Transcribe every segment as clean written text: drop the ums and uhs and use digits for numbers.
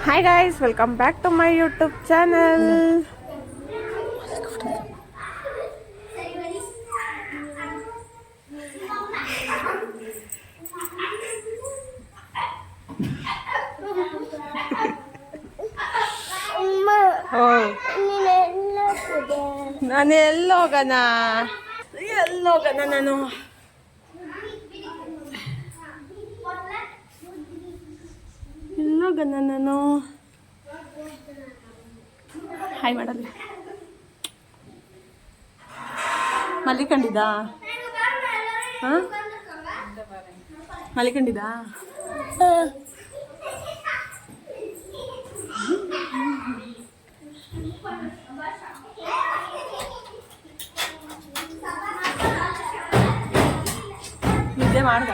Hi guys, welcome back to my YouTube channel. Oh, ನಾನು ಎಲ್ಲೋಗಣ ನಾನು ಎಲ್ಲೋಗಣ ನಾನು ಹಾಯ್ ಮಾಡಲ್ಲ ಮಲ್ಲಿಕೊಂಡಿದ್ದಾ ಹಾಂ ಮಲ್ಲಿಕೊಂಡಿದ್ದಾ ನಿದ್ದೆ ಮಾಡ್ದ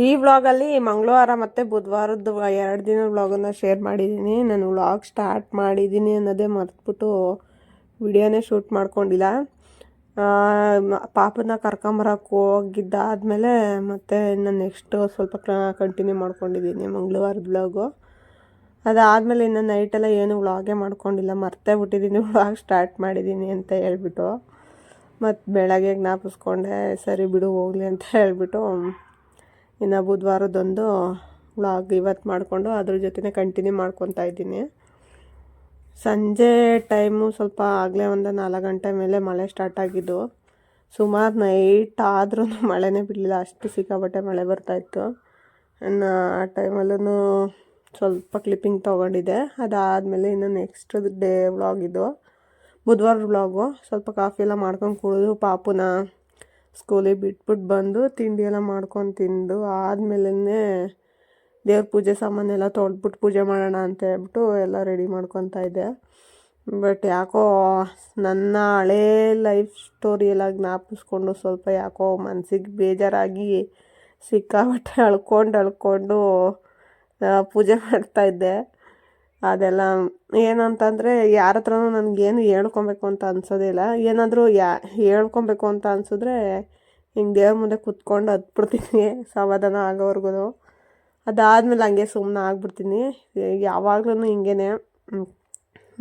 ಈ ವ್ಲಾಗಲ್ಲಿ ಮಂಗಳವಾರ ಮತ್ತು ಬುಧವಾರದ್ದು 2 ದಿನ ವ್ಲಾಗನ್ನು ಶೇರ್ ಮಾಡಿದ್ದೀನಿ. ನಾನು ವ್ಲಾಗ್ ಸ್ಟಾರ್ಟ್ ಮಾಡಿದ್ದೀನಿ ಅನ್ನೋದೇ ಮರೆತುಬಿಟ್ಟು ವಿಡಿಯೋನೇ ಶೂಟ್ ಮಾಡ್ಕೊಂಡಿಲ್ಲ. ಪಾಪನ ಕರ್ಕೊಂಬರಕ್ಕೆ ಹೋಗಿದ್ದಾದಮೇಲೆ ಮತ್ತೆ ಇನ್ನು ನೆಕ್ಸ್ಟು ಸ್ವಲ್ಪ ಕಂಟಿನ್ಯೂ ಮಾಡ್ಕೊಂಡಿದ್ದೀನಿ ಮಂಗಳವಾರದ ವ್ಲಾಗು. ಅದಾದಮೇಲೆ ಇನ್ನು ನೈಟೆಲ್ಲ ಏನು ವ್ಲಾಗೇ ಮಾಡ್ಕೊಂಡಿಲ್ಲ, ಮರ್ತೇ ಬಿಟ್ಟಿದ್ದೀನಿ ವ್ಲಾಗ್ ಸ್ಟಾರ್ಟ್ ಮಾಡಿದ್ದೀನಿ ಅಂತ ಹೇಳ್ಬಿಟ್ಟು. ಮತ್ತು ಬೆಳಗ್ಗೆ ಜ್ಞಾಪಿಸ್ಕೊಂಡೆ, ಸರಿ ಬಿಡು ಹೋಗಲಿ ಅಂತ ಹೇಳ್ಬಿಟ್ಟು ಇನ್ನು ಬುಧವಾರದೊಂದು ವ್ಲಾಗ್ ಇವತ್ತು ಮಾಡಿಕೊಂಡು ಅದ್ರ ಜೊತೆ ಕಂಟಿನ್ಯೂ ಮಾಡ್ಕೊತಾ ಇದ್ದೀನಿ. ಸಂಜೆ ಟೈಮು ಸ್ವಲ್ಪ ಆಗಲೇ ಒಂದು 4 ಗಂಟೆ ಮೇಲೆ ಮಳೆ ಸ್ಟಾರ್ಟ್ ಆಗಿದ್ದು. ಸುಮಾರು ನೈಟ್ ಆದ್ರೂ ಮಳೆನೇ ಬಿಡಲಿಲ್ಲ, ಅಷ್ಟು ಸಿಕ್ಕಾಪಟ್ಟೆ ಮಳೆ ಬರ್ತಾಯಿತ್ತು. ಇನ್ನು ಆ ಟೈಮಲ್ಲೂ ಸ್ವಲ್ಪ ಕ್ಲಿಪ್ಪಿಂಗ್ ತೊಗೊಂಡಿದ್ದೆ. ಅದಾದಮೇಲೆ ಇನ್ನು ನೆಕ್ಸ್ಟ್ ಡೇ ವ್ಲಾಗಿದ್ದು ಬುಧವಾರ ವ್ಲಾಗು. ಸ್ವಲ್ಪ ಕಾಫಿ ಎಲ್ಲ ಮಾಡ್ಕೊಂಡು ಕುಡಿದು ಪಾಪುನ ಸ್ಕೂಲಿಗೆ ಬಿಟ್ಬಿಟ್ಟು ಬಂದು ತಿಂಡಿ ಎಲ್ಲ ಮಾಡ್ಕೊಂಡು ತಿಂದು ಆದಮೇಲೆ ದೇವ್ರ ಪೂಜೆ ಸಾಮಾನೆಲ್ಲ ತೊಳೆದ್ಬಿಟ್ಟು ಪೂಜೆ ಮಾಡೋಣ ಅಂತ ಹೇಳ್ಬಿಟ್ಟು ಎಲ್ಲ ರೆಡಿ ಮಾಡ್ಕೊತಾ ಇದ್ದೆ. ಬಟ್ ಯಾಕೋ ನನ್ನ ಹಳೇ ಲೈಫ್ ಸ್ಟೋರಿ ಎಲ್ಲ ಜ್ಞಾಪಿಸ್ಕೊಂಡು ಸ್ವಲ್ಪ ಯಾಕೋ ಮನಸ್ಸಿಗೆ ಬೇಜಾರಾಗಿ ಸಿಕ್ಕಾಬಟ್ಟೆ ಅಳ್ಕೊಂಡು ಪೂಜೆ ಮಾಡ್ತಾಯಿದ್ದೆ. ಅದೆಲ್ಲ ಏನಂತಂದರೆ ಯಾರ ಹತ್ರನೂ ನನಗೇನು ಹೇಳ್ಕೊಬೇಕು ಅಂತ ಅನ್ಸೋದೇ ಇಲ್ಲ. ಏನಾದರೂ ಹೇಳ್ಕೊಬೇಕು ಅಂತ ಅನಿಸಿದ್ರೆ ಹಿಂಗೆ ದೇವ್ರ ಮುಂದೆ ಕೂತ್ಕೊಂಡು ಹತ್ಬಿಡ್ತೀನಿ ಸಮಾಧಾನ ಆಗೋವರೆಗೂ. ಅದಾದಮೇಲೆ ಹಂಗೆ ಸುಮ್ಮನೆ ಆಗ್ಬಿಡ್ತೀನಿ. ಯಾವಾಗ್ಲೂ ಹಿಂಗೇ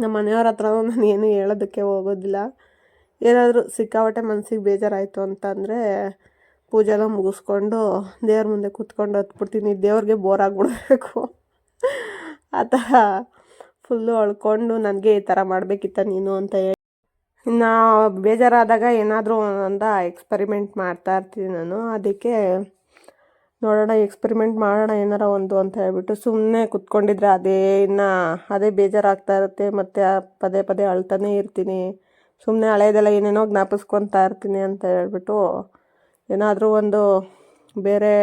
ನಮ್ಮ ಮನೆಯವ್ರ ಹತ್ರನೂ ನಾನು ಏನು ಹೇಳೋದಕ್ಕೆ ಹೋಗೋದಿಲ್ಲ. ಏನಾದರೂ ಸಿಕ್ಕಾಪಟ್ಟೆ ಮನಸ್ಸಿಗೆ ಬೇಜಾರಾಯಿತು ಅಂತಂದರೆ ಪೂಜೆ ಎಲ್ಲ ಮುಗಿಸ್ಕೊಂಡು ದೇವ್ರ ಮುಂದೆ ಕೂತ್ಕೊಂಡು ಹತ್ಬಿಡ್ತೀನಿ. ದೇವ್ರಿಗೆ ಬೋರ್ ಆಗಿಬಿಡ್ಬೇಕು ಆ ಥರ ಫುಲ್ಲು ಅಳ್ಕೊಂಡು ನನಗೆ ಈ ಥರ ಮಾಡಬೇಕಿತ್ತ ನೀನು ಅಂತ ಹೇಳಿ. ಇನ್ನು ಬೇಜಾರಾದಾಗ ಏನಾದರೂ ಒಂದೊಂದು ಎಕ್ಸ್ಪರಿಮೆಂಟ್ ಮಾಡ್ತಾಯಿರ್ತೀನಿ ನಾನು. ಅದಕ್ಕೆ ನೋಡೋಣ, ಎಕ್ಸ್ಪರಿಮೆಂಟ್ ಮಾಡೋಣ ಏನಾರ ಒಂದು ಅಂತ ಹೇಳ್ಬಿಟ್ಟು ಸುಮ್ಮನೆ ಕುತ್ಕೊಂಡಿದ್ರೆ ಅದೇ ಬೇಜಾರಾಗ್ತಾ ಇರುತ್ತೆ. ಮತ್ತು ಪದೇ ಪದೇ ಅಳ್ತಾನೇ ಇರ್ತೀನಿ. ಸುಮ್ಮನೆ ಹಳೇದೆಲ್ಲ ಏನೇನೋ ಜ್ಞಾಪಿಸ್ಕೊತಾ ಇರ್ತೀನಿ ಅಂತ ಹೇಳ್ಬಿಟ್ಟು ಏನಾದರೂ ಒಂದು ಬೇರೆ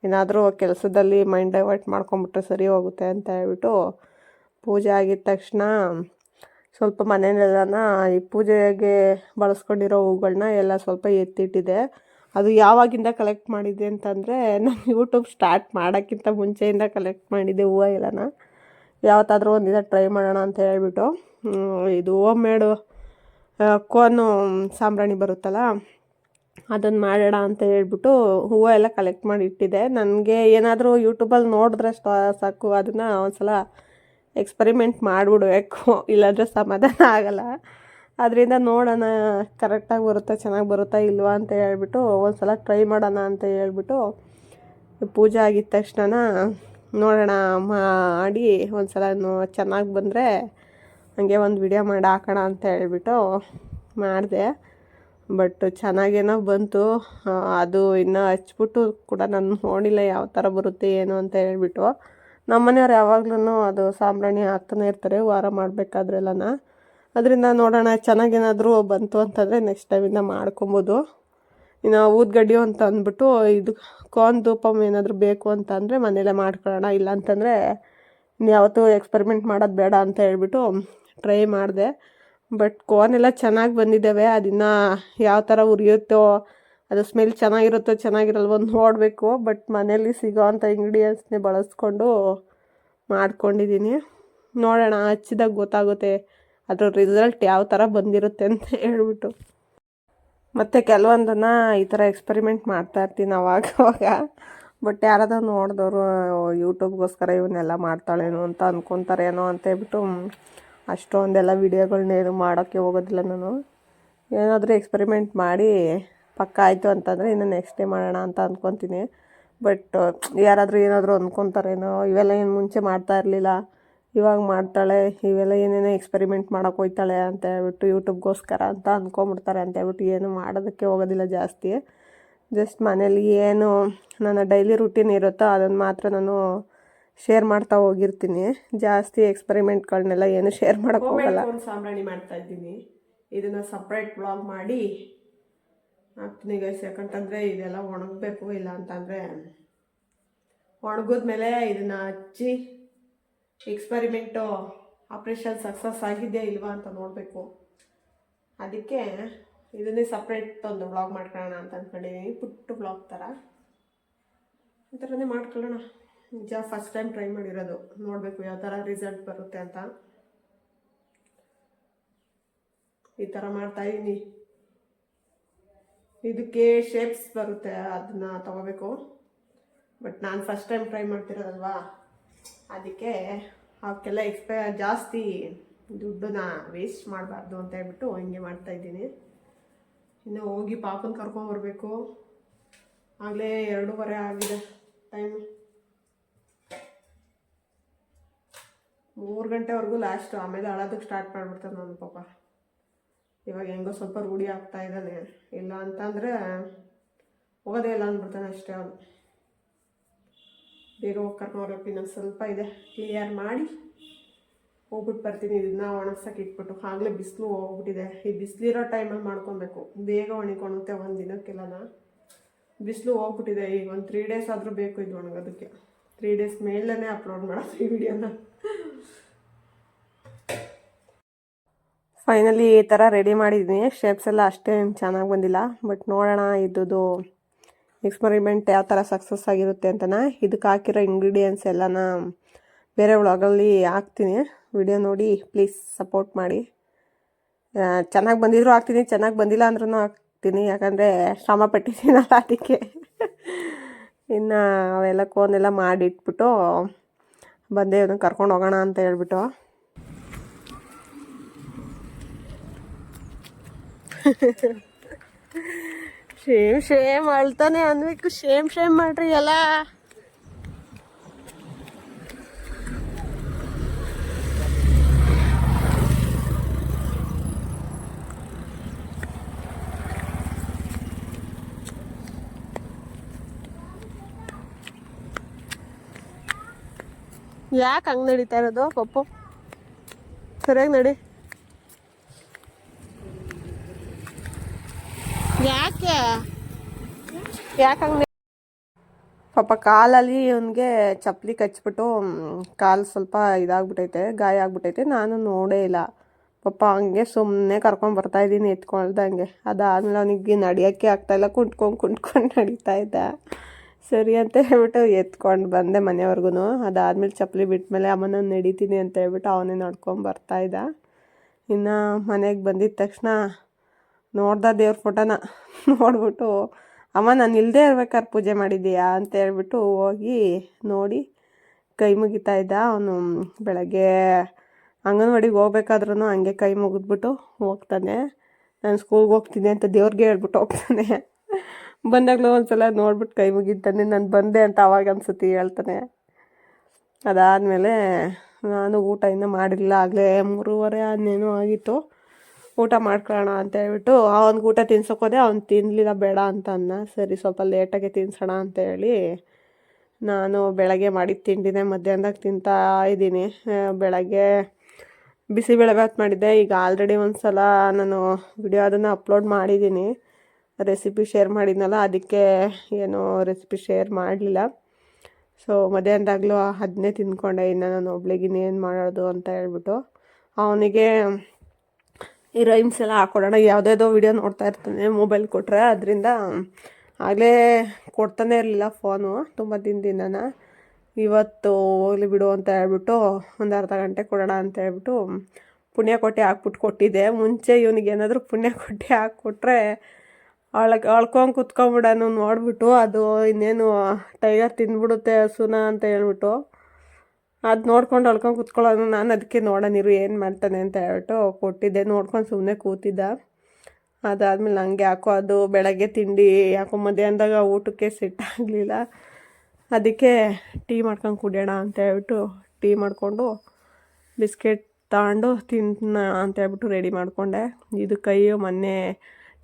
ಏನಾದರೂ ಕೆಲಸದಲ್ಲಿ ಮೈಂಡ್ ಡೈವರ್ಟ್ ಮಾಡ್ಕೊಂಬಿಟ್ರೆ ಸರಿ ಹೋಗುತ್ತೆ ಅಂತ ಹೇಳ್ಬಿಟ್ಟು ಪೂಜೆ ಆಗಿದ ತಕ್ಷಣ ಸ್ವಲ್ಪ ಮನೆಯಲ್ಲೆಲ್ಲನ ಈ ಪೂಜೆಗೆ ಬಳಸ್ಕೊಂಡಿರೋ ಹೂಗಳನ್ನ ಎಲ್ಲ ಸ್ವಲ್ಪ ಎತ್ತಿಟ್ಟಿದೆ. ಅದು ಯಾವಾಗಿಂದ ಕಲೆಕ್ಟ್ ಮಾಡಿದ್ದೆ ಅಂತಂದರೆ ನಾನು ಯೂಟ್ಯೂಬ್ ಸ್ಟಾರ್ಟ್ ಮಾಡೋಕ್ಕಿಂತ ಮುಂಚೆಯಿಂದ ಕಲೆಕ್ಟ್ ಮಾಡಿದ್ದೆ ಹೂವು ಎಲ್ಲನ. ಯಾವತ್ತಾದರೂ ಒಂದಿನ ಟ್ರೈ ಮಾಡೋಣ ಅಂತ ಹೇಳ್ಬಿಟ್ಟು ಇದು ಹೋಮ್ ಮೇಡು ಕೋನು ಸಾಂಬ್ರಾಣಿ ಬರುತ್ತಲ್ಲ, ಅದನ್ನು ಮಾಡೋಣ ಅಂತ ಹೇಳ್ಬಿಟ್ಟು ಹೂವು ಎಲ್ಲ ಕಲೆಕ್ಟ್ ಮಾಡಿ ಇಟ್ಟಿದ್ದೆ. ನನಗೆ ಏನಾದರೂ ಯೂಟ್ಯೂಬಲ್ಲಿ ನೋಡಿದ್ರೆ ಸಾಕು, ಅದನ್ನು ಒಂದ್ಸಲ ಎಕ್ಸ್ಪರಿಮೆಂಟ್ ಮಾಡಿಬಿಡ್ಬೇಕು, ಇಲ್ಲಾಂದರೆ ಸಮಾಧಾನ ಆಗೋಲ್ಲ. ಅದರಿಂದ ನೋಡೋಣ ಕರೆಕ್ಟಾಗಿ ಬರುತ್ತಾ, ಚೆನ್ನಾಗಿ ಬರುತ್ತಾ ಇಲ್ವಾ ಅಂತ ಹೇಳ್ಬಿಟ್ಟು ಒಂದು ಸಲ ಟ್ರೈ ಮಾಡೋಣ ಅಂತ ಹೇಳ್ಬಿಟ್ಟು ಪೂಜೆ ಆಗಿದ ತಕ್ಷಣ ನೋಡೋಣ ಮಾಡಿ ಒಂದು ಸಲ ಚೆನ್ನಾಗಿ ಬಂದರೆ ಹಾಗೆ ಒಂದು ವಿಡಿಯೋ ಮಾಡಿ ಹಾಕೋಣ ಅಂತ ಹೇಳ್ಬಿಟ್ಟು ಮಾಡಿದೆ. ಬಟ್ ಚೆನ್ನಾಗೇನೋ ಬಂತು. ಅದು ಇನ್ನೂ ಹಚ್ಬಿಟ್ಟು ಕೂಡ ನಾನು ನೋಡಿಲ್ಲ ಯಾವ ಥರ ಬರುತ್ತೆ ಏನು ಅಂತ ಹೇಳ್ಬಿಟ್ಟು. ನಮ್ಮ ಮನೆಯವ್ರು ಯಾವಾಗ್ಲೂ ಅದು ಸಾಂಬ್ರಾಣಿ ಹಾಕ್ತಾನೆ ಇರ್ತಾರೆ ವಾರ ಮಾಡಬೇಕಾದ್ರೆಲ್ಲನ. ಅದರಿಂದ ನೋಡೋಣ ಚೆನ್ನಾಗೇನಾದರೂ ಬಂತು ಅಂತಂದರೆ ನೆಕ್ಸ್ಟ್ ಟೈಮಿಂದ ಮಾಡ್ಕೊಬೋದು. ಇನ್ನು ಊದ್ಗಡ್ಡಿ ಅಂತ ಅಂದ್ಬಿಟ್ಟು ಇದು ಕೋನ್ ಧೂಪಮ್ ಏನಾದರೂ ಬೇಕು ಅಂತ ಅಂದರೆ ಮನೇಲೇ ಮಾಡ್ಕೊಳ್ಳೋಣ, ಇಲ್ಲಾಂತಂದರೆ ಇನ್ಯಾವತ್ತೂ ಎಕ್ಸ್ಪರಿಮೆಂಟ್ ಮಾಡೋದು ಬೇಡ ಅಂತ ಹೇಳ್ಬಿಟ್ಟು ಟ್ರೈ ಮಾಡಿದೆ. ಬಟ್ ಕೋನೆಲ್ಲ ಚೆನ್ನಾಗಿ ಬಂದಿದ್ದಾವೆ. ಅದನ್ನು ಯಾವ ಥರ ಉರಿಯುತ್ತೋ, ಅದು ಸ್ಮೆಲ್ ಚೆನ್ನಾಗಿರುತ್ತೋ ಚೆನ್ನಾಗಿರಲ್ವೋ ನೋಡಬೇಕು. ಬಟ್ ಮನೇಲಿ ಸಿಗೋ ಅಂಥ ಇಂಗ್ರೀಡಿಯೆಂಟ್ಸ್ನೇ ಬಳಸ್ಕೊಂಡು ಮಾಡ್ಕೊಂಡಿದ್ದೀನಿ. ನೋಡೋಣ ಹಚ್ಚಿದಾಗ ಗೊತ್ತಾಗುತ್ತೆ ಅದ್ರ ರಿಸಲ್ಟ್ ಯಾವ ಥರ ಬಂದಿರುತ್ತೆ ಅಂತ ಹೇಳ್ಬಿಟ್ಟು. ಮತ್ತು ಕೆಲವೊಂದನ್ನು ಈ ಥರ ಎಕ್ಸ್ಪೆರಿಮೆಂಟ್ ಮಾಡ್ತಾಯಿರ್ತೀನಿ ಅವಾಗ. ಬಟ್ ಯಾರಾದರೂ ನೋಡಿದವರು ಯೂಟ್ಯೂಬ್ಗೋಸ್ಕರ ಇವನ್ನೆಲ್ಲ ಮಾಡ್ತಾಳೇನೋ ಅಂತ ಅಂದ್ಕೊತಾರೇನೋ ಅಂತ ಹೇಳ್ಬಿಟ್ಟು ಅಷ್ಟೊಂದೆಲ್ಲ ವೀಡಿಯೋಗಳ್ನೇನು ಮಾಡೋಕ್ಕೆ ಹೋಗೋದಿಲ್ಲ ನಾನು. ಏನಾದರೂ ಎಕ್ಸ್ಪೆರಿಮೆಂಟ್ ಮಾಡಿ ಪಕ್ಕ ಆಯಿತು ಅಂತಂದರೆ ಇನ್ನು ನೆಕ್ಸ್ಟ್ ಡೇ ಮಾಡೋಣ ಅಂತ ಅಂದ್ಕೊತೀನಿ. ಬಟ್ ಯಾರಾದರೂ ಏನಾದರೂ ಅಂದ್ಕೊತಾರೇನೋ, ಇವೆಲ್ಲ ಏನು ಮುಂಚೆ ಮಾಡ್ತಾ ಇರಲಿಲ್ಲ, ಇವಾಗ ಮಾಡ್ತಾಳೆ, ಇವೆಲ್ಲ ಏನೇನೋ ಎಕ್ಸ್ಪೆರಿಮೆಂಟ್ ಮಾಡೋಕೆ ಹೋಗ್ತಾಳೆ ಅಂತ ಹೇಳ್ಬಿಟ್ಟು ಯೂಟ್ಯೂಬ್ಗೋಸ್ಕರ ಅಂತ ಅಂದ್ಕೊಂಬಿಡ್ತಾರೆ ಅಂತ ಹೇಳ್ಬಿಟ್ಟು ಏನು ಮಾಡೋದಕ್ಕೆ ಹೋಗೋದಿಲ್ಲ ಜಾಸ್ತಿ. ಜಸ್ಟ್ ಮನೇಲಿ ಏನು ನನ್ನ ಡೈಲಿ ರುಟೀನ್ ಇರುತ್ತೋ ಅದನ್ನು ಮಾತ್ರ ನಾನು ಶೇರ್ ಮಾಡ್ತಾ ಹೋಗಿರ್ತೀನಿ. ಜಾಸ್ತಿ ಎಕ್ಸ್ಪೆರಿಮೆಂಟ್ಗಳನ್ನೆಲ್ಲ ಏನು ಶೇರ್ ಮಾಡೋಕ್ಕೆ ಹೋಗಲ್ಲ. ಸಾಂಬ್ರಾಣಿ ಮಾಡ್ತಾಯಿದ್ದೀನಿ, ಇದನ್ನು ಸಪ್ರೇಟ್ ಬ್ಲಾಗ್ ಮಾಡಿ ಹಾಕ್ತೀನಿ ಗೈಸ್. ಯಾಕಂತಂದರೆ ಇದೆಲ್ಲ ಒಣಗಬೇಕು, ಇಲ್ಲ ಅಂತಂದರೆ ಒಣಗಿದ್ಮೇಲೆ ಇದನ್ನು ಹಚ್ಚಿ ಎಕ್ಸ್ಪೆರಿಮೆಂಟು ಆಪ್ರೇಷನ್ ಸಕ್ಸಸ್ ಆಗಿದೆಯಾ ಇಲ್ವಾ ಅಂತ ನೋಡಬೇಕು. ಅದಕ್ಕೆ ಇದನ್ನೇ ಸಪ್ರೇಟ್ ಒಂದು ಬ್ಲಾಗ್ ಮಾಡ್ಕೊಳ್ಳೋಣ ಅಂತ ಅಂದ್ಕೊಂಡಿದ್ದೀನಿ. ಪುಟ್ಟು ಬ್ಲಾಗ್ ಥರ ಈ ಥರನೇ ಮಾಡ್ಕೊಳ್ಳೋಣ. ನಿಜ ಫಸ್ಟ್ ಟೈಮ್ ಟ್ರೈ ಮಾಡಿರೋದು, ನೋಡಬೇಕು ಯಾವ ಥರ ರಿಸಲ್ಟ್ ಬರುತ್ತೆ ಅಂತ. ಈ ಥರ ಮಾಡ್ತಾಯಿದ್ದೀನಿ. ಇದಕ್ಕೆ ಶೇಪ್ಸ್ ಬರುತ್ತೆ, ಅದನ್ನ ತಗೋಬೇಕು. ಬಟ್ ನಾನು ಫಸ್ಟ್ ಟೈಮ್ ಟ್ರೈ ಮಾಡ್ತಿರೋದಲ್ವಾ, ಅದಕ್ಕೆ ಅವಕ್ಕೆಲ್ಲ ಜಾಸ್ತಿ ದುಡ್ಡನ್ನ ವೇಸ್ಟ್ ಮಾಡಬಾರ್ದು ಅಂತ ಹೇಳ್ಬಿಟ್ಟು ಹಿಂಗೆ ಮಾಡ್ತಾಯಿದ್ದೀನಿ. ಇನ್ನು ಹೋಗಿ ಪಾಪನ ಕರ್ಕೊಂಬರ್ಬೇಕು. ಆಗಲೇ 2:30 ಆಗಿದೆ ಟೈಮು. 3 ಗಂಟೆವರೆಗೂ ಲಾಸ್ಟು, ಆಮೇಲೆ ಅಳೋದಕ್ಕೆ ಸ್ಟಾರ್ಟ್ ಮಾಡಿಬಿಡ್ತಾನೆ ನನ್ನ ಪಾಪ. ಇವಾಗ ಹೆಂಗೋ ಸ್ವಲ್ಪ ರೂಢಿ ಆಗ್ತಾ ಇದ್ದಾನೆ, ಇಲ್ಲ ಅಂತಂದರೆ ಹೋಗೋದೇ ಇಲ್ಲ ಅಂದ್ಬಿಡ್ತಾನೆ ಅಷ್ಟೇ ಅವನು. ಬೇಗ ಹೋಗಿ ಕರ್ಕೊಂಬರ್ಬೇಕು. ಇನ್ನೊಂದು ಸ್ವಲ್ಪ ಇದೆ, ಕ್ಲಿಯರ್ ಮಾಡಿ ಹೋಗ್ಬಿಟ್ಟು ಬರ್ತೀನಿ. ಇದನ್ನ ಒಣಗ್ಸೋಕೆ ಇಟ್ಬಿಟ್ಟು, ಆಗಲೇ ಬಿಸಿಲು ಹೋಗ್ಬಿಟ್ಟಿದೆ. ಈ ಬಿಸಿಲಿರೋ ಟೈಮಲ್ಲಿ ಮಾಡ್ಕೊಬೇಕು, ಬೇಗ ಒಣಗುತ್ತೆ ಒಂದು ದಿನಕ್ಕೆಲ್ಲನ. ಬಿಸಿಲು ಹೋಗ್ಬಿಟ್ಟಿದೆ. ಈಗ ಒಂದು 3 ಡೇಸ್ ಆದರೂ ಬೇಕು ಇದು ಒಣಗೋದಕ್ಕೆ. 3 ಡೇಸ್ ಮೇಲೇ ಅಪ್ಲೋಡ್ ಮಾಡೋದು ಈ ವಿಡಿಯೋನ. ಫೈನಲಿ ಈ ಥರ ರೆಡಿ ಮಾಡಿದ್ದೀನಿ. ಶೇಪ್ಸ್ ಎಲ್ಲ ಅಷ್ಟೇನು ಚೆನ್ನಾಗಿ ಬಂದಿಲ್ಲ, ಬಟ್ ನೋಡೋಣ ಇದ್ದು ಎಕ್ಸ್ಪೆರಿಮೆಂಟ್ ಯಾವ ಥರ ಸಕ್ಸಸ್ ಆಗಿರುತ್ತೆ ಅಂತನ. ಇದಕ್ಕೆ ಹಾಕಿರೋ ಇಂಗ್ರೀಡಿಯೆಂಟ್ಸ್ ಎಲ್ಲನ ಬೇರೆ ವ್ಲಾಗಲ್ಲಿ ಹಾಕ್ತೀನಿ, ವಿಡಿಯೋ ನೋಡಿ ಪ್ಲೀಸ್ ಸಪೋರ್ಟ್ ಮಾಡಿ. ಚೆನ್ನಾಗಿ ಬಂದಿದ್ರು ಹಾಕ್ತೀನಿ, ಚೆನ್ನಾಗಿ ಬಂದಿಲ್ಲ ಅಂದ್ರೂ ಹಾಕ್ತೀನಿ, ಯಾಕಂದರೆ ಶ್ರಮ ಪಟ್ಟಿದ್ದೀನಲ್ಲ ಅದಕ್ಕೆ. ಇನ್ನು ಅವೆಲ್ಲ ಕೋನೆಲ್ಲ ಮಾಡಿಟ್ಬಿಟ್ಟು ಬಂದೆ ಇವನು ಕರ್ಕೊಂಡು ಹೋಗೋಣ ಅಂತ ಹೇಳ್ಬಿಟ್ಟು. ಶೇಮ್ ಅಳ್ತಾನೆ ಅನ್ಬೇಕು. ಶೇಮ್ ಮಾಡ್ರಿ ಎಲ್ಲ. ಯಾಕೆ ಹಂಗೆ ನಡೀತಾ ಇರೋದು ಪಪ್ಪು? ಸರಿಯಾಗಿ ನಡಿ. ಯಾಕೆ ಹಂಗೆ? ಪಾಪ ಕಾಲಲ್ಲಿ ಅವನಿಗೆ ಚಪ್ಪಲಿ ಕಚ್ಬಿಟ್ಟು ಕಾಲು ಸ್ವಲ್ಪ ಇದಾಗ್ಬಿಟ್ಟೈತೆ, ಗಾಯ ಆಗ್ಬಿಟ್ಟೈತೆ. ನಾನು ನೋಡೇ ಇಲ್ಲ ಪಾಪ, ಹಂಗೆ ಸುಮ್ಮನೆ ಕರ್ಕೊಂಬರ್ತಾಯಿದ್ದೀನಿ ಎತ್ಕೊಳ್ದಂಗೆ. ಅದಾದಮೇಲೆ ಅವನಿಗೆ ನಡೆಯೋಕ್ಕೆ ಆಗ್ತಾಯಿಲ್ಲ, ಕುಂಟ್ಕೊಂಡು ನಡೀತಾ ಇದ್ದ. ಸರಿ ಅಂತ ಹೇಳ್ಬಿಟ್ಟು ಎತ್ಕೊಂಡು ಬಂದೆ ಮನೆಯವ್ರಿಗೂ. ಅದಾದಮೇಲೆ ಚಪ್ಪಲಿ ಬಿಟ್ಮೇಲೆ ಅಮ್ಮನ ನಡೀತೀನಿ ಅಂತ ಹೇಳ್ಬಿಟ್ಟು ಅವನೇ ನಡ್ಕೊಂಬರ್ತಾಯಿದ್ದ. ಇನ್ನು ಮನೆಗೆ ಬಂದಿದ್ದ ತಕ್ಷಣ ನೋಡ್ದ ದೇವ್ರ ಫೋಟೋನ. ನೋಡ್ಬಿಟ್ಟು ಅಮ್ಮ ನಾನು ಇಲ್ಲದೆ ಇರ್ಬೇಕಾದ್ರೆ ಪೂಜೆ ಮಾಡಿದ್ದೀಯಾ ಅಂತ ಹೇಳ್ಬಿಟ್ಟು ಹೋಗಿ ನೋಡಿ ಕೈ ಮುಗಿತಾ ಇದ್ದ. ಅವನು ಬೆಳಗ್ಗೆ ಅಂಗನವಾಡಿಗೆ ಹೋಗ್ಬೇಕಾದ್ರೂ ಹಂಗೆ ಕೈ ಮುಗಿದ್ಬಿಟ್ಟು ಹೋಗ್ತಾನೆ. ನಾನು ಸ್ಕೂಲ್ಗೆ ಹೋಗ್ತೀನಿ ಅಂತ ದೇವ್ರಿಗೆ ಹೇಳ್ಬಿಟ್ಟು ಹೋಗ್ತಾನೆ. ಬಂದಾಗಲೂ ಒಂದ್ಸಲ ನೋಡ್ಬಿಟ್ಟು ಕೈ ಮುಗಿತಾನೆ, ನಾನು ಬಂದೆ ಅಂತ ಅವಾಗ ಅನ್ಸುತ್ತೆ ಹೇಳ್ತಾನೆ. ಅದಾದಮೇಲೆ ನಾನು ಊಟ ಇನ್ನೂ ಮಾಡಿರಲಿಲ್ಲ, ಆಗಲೇ 3:30 ಅನ್ನೇನೋ ಆಗಿತ್ತು. ಊಟ ಮಾಡ್ಕೊಳ್ಳೋಣ ಅಂತ ಹೇಳ್ಬಿಟ್ಟು ಅವ್ನಿಗೆ ಊಟ ತಿನ್ಸೋಕೋದೆ. ಅವ್ನು ತಿನ್ನಲಿಲ್ಲ, ಬೇಡ ಅಂತ ಅನ್ನ. ಸರಿ ಸ್ವಲ್ಪ ಲೇಟಾಗೆ ತಿನ್ಸೋಣ ಅಂತೇಳಿ ನಾನು ಬೆಳಗ್ಗೆ ಮಾಡಿದ ತಿಂಡಿನೇ ಮಧ್ಯಾಹ್ನದಾಗ ತಿಂತಾ ಇದ್ದೀನಿ. ಬೆಳಗ್ಗೆ ಬಿಸಿಬೇಳೆಭಾತ್ ಮಾಡಿದ್ದೆ. ಈಗ ಆಲ್ರೆಡಿ ಒಂದು ಸಲ ನಾನು ವಿಡಿಯೋ ಅದನ್ನು ಅಪ್ಲೋಡ್ ಮಾಡಿದ್ದೀನಿ, ರೆಸಿಪಿ ಶೇರ್ ಮಾಡಿದ್ನಲ್ಲ, ಅದಕ್ಕೆ ಏನೋ ರೆಸಿಪಿ ಶೇರ್ ಮಾಡಲಿಲ್ಲ. ಸೊ ಮಧ್ಯಾಹ್ನದಾಗಲೂ ಅದನ್ನೇ ತಿಂದ್ಕೊಂಡೆ. ಇನ್ನು ನಾನು ಒಬ್ಳಿಗೆ ಇನ್ನೇನು ಮಾಡೋದು ಅಂತ ಹೇಳ್ಬಿಟ್ಟು ಅವನಿಗೆ ಈ ರೈಮ್ಸ್ ಎಲ್ಲ ಹಾಕ್ಕೊಡೋಣ. ಯಾವುದ್ಯಾವುದೋ ವಿಡಿಯೋ ನೋಡ್ತಾ ಇರ್ತಾನೆ ಮೊಬೈಲ್ ಕೊಟ್ಟರೆ, ಅದರಿಂದ ಆಗಲೇ ಕೊಡ್ತಾನೆ ಇರಲಿಲ್ಲ ಫೋನು ತುಂಬ ದಿನದಿಂದ. ಇವತ್ತು ಹೋಗ್ಲಿ ಬಿಡು ಅಂತ ಹೇಳ್ಬಿಟ್ಟು ಒಂದು ಅರ್ಧ ಗಂಟೆ ಕೊಡೋಣ ಅಂತ ಹೇಳ್ಬಿಟ್ಟು ಪುಣ್ಯ ಕೊಟ್ಟು ಹಾಕ್ಬಿಟ್ಟು ಕೊಟ್ಟಿದ್ದೆ. ಮುಂಚೆ ಇವನಿಗೆ ಏನಾದರೂ ಪುಣ್ಯ ಕೊಟ್ಟು ಹಾಕ್ಕೊಟ್ರೆ ಅಳ್ಕೊಂಡು ಕುತ್ಕೊಂಬಿಡನು ನೋಡಿಬಿಟ್ಟು, ಅದು ಇನ್ನೇನು ಟೈಗರ್ ತಿಂದ್ಬಿಡುತ್ತೆ ಹಸುನ ಅಂತ ಹೇಳ್ಬಿಟ್ಟು ಅದು ನೋಡ್ಕೊಂಡು ಅಳ್ಕೊಂಡು ಕುತ್ಕೊಳ್ಳೋನು. ನಾನು ಅದಕ್ಕೆ ನೋಡೋಣಿರು ಏನು ಮಾಡ್ತಾನೆ ಅಂತ ಹೇಳ್ಬಿಟ್ಟು ಕೊಟ್ಟಿದ್ದೆ. ನೋಡ್ಕೊಂಡು ಸುಮ್ಮನೆ ಕೂತಿದ್ದ. ಅದಾದಮೇಲೆ ಹಂಗೆ ಯಾಕೋ ಅದು ಬೆಳಗ್ಗೆ ತಿಂಡಿ ಯಾಕೋ ಮಧ್ಯಾಹ್ನದಾಗ ಊಟಕ್ಕೆ ಸೆಟ್ ಆಗಲಿಲ್ಲ. ಅದಕ್ಕೆ ಟೀ ಮಾಡ್ಕೊಂಡು ಕುಡಿಯೋಣ ಅಂತ ಹೇಳ್ಬಿಟ್ಟು ಟೀ ಮಾಡಿಕೊಂಡು ಬಿಸ್ಕೆಟ್ ತಗೊಂಡು ತಿನ್ನ ಅಂತ ಹೇಳ್ಬಿಟ್ಟು ರೆಡಿ ಮಾಡಿಕೊಂಡೆ. ಇದು ಕೈ ಮೊನ್ನೆ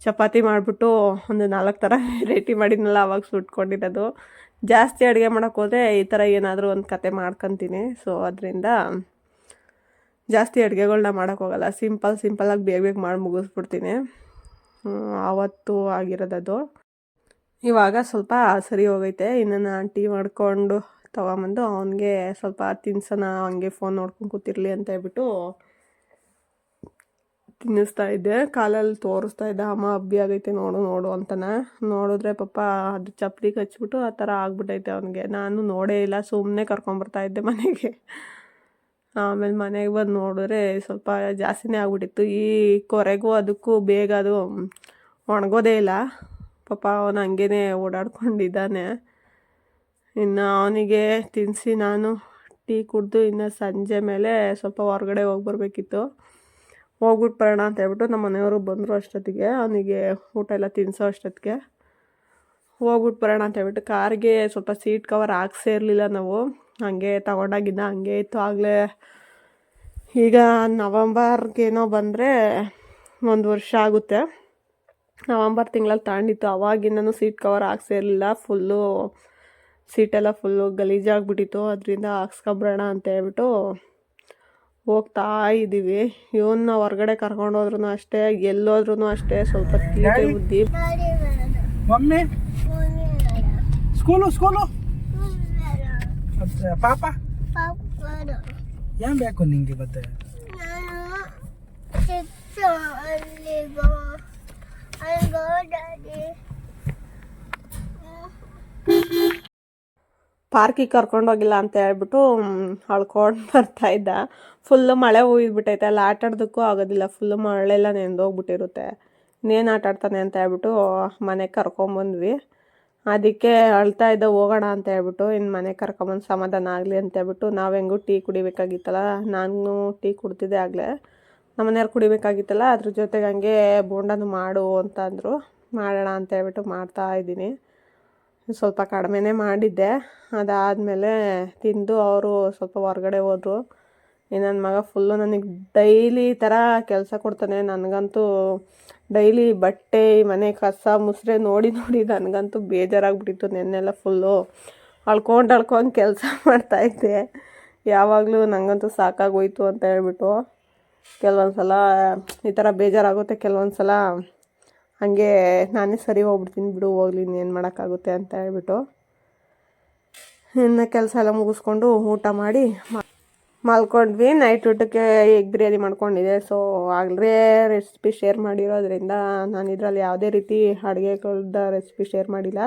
ಚಪಾತಿ ಮಾಡಿಬಿಟ್ಟು ಒಂದು 4 ಥರ ವೆರೈಟಿ ಮಾಡಿದ್ನಲ್ಲ, ಅವಾಗ ಸುಟ್ಕೊಂಡಿರೋದು. ಜಾಸ್ತಿ ಅಡುಗೆ ಮಾಡೋಕ್ಕೆ ಹೋದರೆ ಈ ಥರ ಏನಾದರೂ ಒಂದು ಕತೆ ಮಾಡ್ಕೊತೀನಿ. ಸೊ ಅದರಿಂದ ಜಾಸ್ತಿ ಅಡುಗೆಗಳ್ನ ಮಾಡೋಕ್ಕೋಗಲ್ಲ. ಸಿಂಪಲ್ಲಾಗಿ ಬೇಗ ಮಾಡಿ ಮುಗಿಸ್ಬಿಡ್ತೀನಿ. ಆವತ್ತು ಆಗಿರೋದದು. ಇವಾಗ ಸ್ವಲ್ಪ ಸರಿ ಹೋಗೈತೆ. ಇನ್ನು ನಾನು ಟೀ ಮಾಡ್ಕೊಂಡು ತೊಗೊಂಬಂದು ಅವನಿಗೆ ಸ್ವಲ್ಪ ತಿನ್ಸೋಣ, ಹಂಗೆ ಫೋನ್ ನೋಡ್ಕೊಂಡು ಕೂತಿರ್ಲಿ ಅಂತ ಹೇಳ್ಬಿಟ್ಟು ತಿನ್ನಿಸ್ತಾ ಇದ್ದೆ. ಕಾಲಲ್ಲಿ ತೋರಿಸ್ತಾ ಇದ್ದೆ, ಅಮ್ಮ ಹಬ್ಬಿ ಆಗೈತೆ ನೋಡು ಅಂತಾನೆ. ನೋಡಿದ್ರೆ ಪಾಪ ಅದು ಚಪ್ಪಲಿ ಕಚ್ಬಿಟ್ಟು ಆ ಥರ ಆಗ್ಬಿಟ್ಟೈತೆ ಅವನಿಗೆ. ನಾನು ನೋಡೇ ಇಲ್ಲ, ಸುಮ್ಮನೆ ಕರ್ಕೊಂಬರ್ತಾ ಇದ್ದೆ ಮನೆಗೆ. ಆಮೇಲೆ ಮನೆಗೆ ಬಂದು ನೋಡಿದ್ರೆ ಸ್ವಲ್ಪ ಜಾಸ್ತಿನೇ ಆಗ್ಬಿಟ್ಟಿತ್ತು. ಈ ಕೊರೆಗೂ ಅದಕ್ಕೂ ಬೇಗ ಅದು ಒಣಗೋದೇ ಇಲ್ಲ. ಪಾಪ ಅವನು ಹಂಗೇ ಓಡಾಡ್ಕೊಂಡಿದ್ದಾನೆ. ಇನ್ನು ಅವನಿಗೆ ತಿನ್ನಿಸಿ ನಾನು ಟೀ ಕುಡಿದು ಇನ್ನು ಸಂಜೆ ಮೇಲೆ ಸ್ವಲ್ಪ ಹೊರಗಡೆ ಹೋಗಿ ಬರಬೇಕಿತ್ತು. ಹೋಗ್ಬಿಟ್ಟು ಬರೋಣ ಅಂತ ಹೇಳ್ಬಿಟ್ಟು ನಮ್ಮ ಮನೆಯವರು ಬಂದರು ಅಷ್ಟೊತ್ತಿಗೆ. ಅವನಿಗೆ ಊಟ ಎಲ್ಲ ತಿನ್ನಿಸೋ ಅಷ್ಟೊತ್ತಿಗೆ ಹೋಗ್ಬಿಟ್ಟು ಬರೋಣ ಅಂತ ಹೇಳ್ಬಿಟ್ಟು ಕಾರಿಗೆ ಸ್ವಲ್ಪ ಸೀಟ್ ಕವರ್ ಹಾಕ್ಸೇ ಇರಲಿಲ್ಲ ನಾವು. ಹಾಗೆ ತಗೊಂಡಾಗಿದ್ದ ಹಂಗೆ ಇತ್ತು. ಆಗಲೇ ಈಗ ನವಂಬರ್ಗೇನೋ ಬಂದರೆ 1 ವರ್ಷ ಆಗುತ್ತೆ. ನವಂಬರ್ ತಿಂಗಳಲ್ಲಿ ತಗೊಂಡಿತ್ತು. ಅವಾಗಿಂದನೂ ಸೀಟ್ ಕವರ್ ಹಾಕ್ಸೇ ಇರಲಿಲ್ಲ. ಸೀಟೆಲ್ಲ ಫುಲ್ಲು ಗಲೀಜಾಗ್ಬಿಟ್ಟಿತ್ತು. ಅದರಿಂದ ಹಾಕ್ಸ್ಕೊಬರೋಣ ಅಂತ ಹೇಳ್ಬಿಟ್ಟು ಹೋಗ್ತಾ ಇದ್ದೀವಿ. ಇವನ್ನ ಹೊರಗಡೆ ಕರ್ಕೊಂಡೋದ್ರೂ ಅಷ್ಟೇ, ಎಲ್ಲೋದ್ರೂ ಅಷ್ಟೇ ಸ್ವಲ್ಪ ತೀಟೆ ಬುದ್ಧಿ. ಮಮ್ಮಿ ಸ್ಕೂಲು ಪಾಪ ಏನ್ ಬೇಕು ನಿಂಗೆ ಮತ್ತೆ? ಪಾರ್ಕಿಗೆ ಕರ್ಕೊಂಡೋಗಿಲ್ಲ ಅಂತ ಹೇಳ್ಬಿಟ್ಟು ಅಳ್ಕೊಂಡು ಬರ್ತಾಯಿದ್ದ. ಫುಲ್ಲು ಮಳೆ ಹೋಗಿದ್ಬಿಟ್ಟೈತೆ. ಅಲ್ಲಿ ಆಟಾಡೋದಕ್ಕೂ ಆಗೋದಿಲ್ಲ. ಫುಲ್ಲು ಮಳೆಲ್ಲ ನೆಂದೋಗ್ಬಿಟ್ಟಿರುತ್ತೆ. ಇನ್ನೇನು ಆಟಾಡ್ತಾನೆ ಅಂತ ಹೇಳ್ಬಿಟ್ಟು ಮನೆಗೆ ಕರ್ಕೊಂಬಂದ್ವಿ. ಅದಕ್ಕೆ ಅಳ್ತಾ ಇದ್ದ, ಹೋಗೋಣ ಅಂತ ಹೇಳ್ಬಿಟ್ಟು ಇನ್ನು ಮನೆಗೆ ಕರ್ಕೊಂಬಂದು ಸಮಾಧಾನ ಆಗಲಿ ಅಂತ ಹೇಳ್ಬಿಟ್ಟು ನಾವು ಹೆಂಗೂ ಟೀ ಕುಡಿಬೇಕಾಗಿತ್ತಲ್ಲ, ನಾನು ಟೀ ಕುಡ್ತಿದ್ದೆ ಆಗಲೇ. ನಮ್ಮನೆಯವ್ರು ಕುಡಿಬೇಕಾಗಿತ್ತಲ್ಲ, ಅದ್ರ ಜೊತೆಗೆ ಹಂಗೆ ಬೋಂಡನು ಮಾಡು ಅಂತ ಅಂದರು. ಮಾಡೋಣ ಅಂತ ಹೇಳ್ಬಿಟ್ಟು ಮಾಡ್ತಾಯಿದ್ದೀನಿ. ಸ್ವಲ್ಪ ಕಡಿಮೆನೇ ಮಾಡಿದ್ದೆ. ಅದಾದಮೇಲೆ ತಿಂದು ಅವರು ಸ್ವಲ್ಪ ಹೊರಗಡೆ ಹೋದರು. ನನ್ನ ಮಗ ಫುಲ್ಲು ನನಗೆ ಡೈಲಿ ಈ ಥರ ಕೆಲಸ ಕೊಡ್ತಾನೆ. ನನಗಂತೂ ಡೈಲಿ ಬಟ್ಟೆ ಮನೆ ಕಸ ಮುಸ್ರೆ ನೋಡಿ ನನಗಂತೂ ಬೇಜಾರಾಗ್ಬಿಟ್ಟಿತ್ತು. ನೆನ್ನೆಲ್ಲ ಫುಲ್ಲು ಅಳ್ಕೊಂಡು ಕೆಲಸ ಮಾಡ್ತಾಯಿದ್ದೆ. ಯಾವಾಗಲೂ ನನಗಂತೂ ಸಾಕಾಗೋಯ್ತು ಅಂತ ಹೇಳ್ಬಿಟ್ಟು ಕೆಲವೊಂದು ಸಲ ಈ ಥರ ಬೇಜಾರಾಗುತ್ತೆ. ಕೆಲವೊಂದು ಸಲ ಹಾಗೆ ನಾನೇ ಸರಿ ಹೋಗ್ಬಿಡ್ತೀನಿ, ಬಿಡು ಹೋಗ್ಲಿ ಇನ್ನೇನು ಮಾಡೋಕ್ಕಾಗುತ್ತೆ ಅಂತ ಹೇಳ್ಬಿಟ್ಟು ಇನ್ನು ಕೆಲಸ ಎಲ್ಲ ಮುಗಿಸ್ಕೊಂಡು ಊಟ ಮಾಡಿ ಮಲ್ಕೊಂಡ್ವಿ. ನೈಟ್ ಊಟಕ್ಕೆ ಎಗ್ ಬಿರಿಯಾನಿ ಮಾಡ್ಕೊಂಡಿದ್ದೆ. ಸೊ ಆಗಲೇ ರೆಸಿಪಿ ಶೇರ್ ಮಾಡಿರೋದ್ರಿಂದ ನಾನು ಇದರಲ್ಲಿ ಯಾವುದೇ ರೀತಿ ಅಡುಗೆಗಳ್ದ ರೆಸಿಪಿ ಶೇರ್ ಮಾಡಿಲ್ಲ.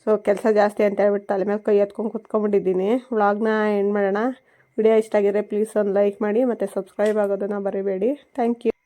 ಸೊ ಕೆಲಸ ಜಾಸ್ತಿ ಅಂತ ಹೇಳ್ಬಿಟ್ಟು ತಲೆ ಮೇಲೆ ಕೈ ಎತ್ಕೊಂಡು ಕುತ್ಕೊಂಡ್ಬಿಟ್ಟಿದ್ದೀನಿ. ವ್ಲಾಗ್ನ ಎಂಡ್ ಮಾಡೋಣ. ವಿಡಿಯೋ ಇಷ್ಟ ಆಗಿದ್ರೆ ಪ್ಲೀಸ್ ಒಂದು ಲೈಕ್ ಮಾಡಿ ಮತ್ತು ಸಬ್ಸ್ಕ್ರೈಬ್ ಆಗೋದನ್ನು ಮರಿಬೇಡಿ. Thank you.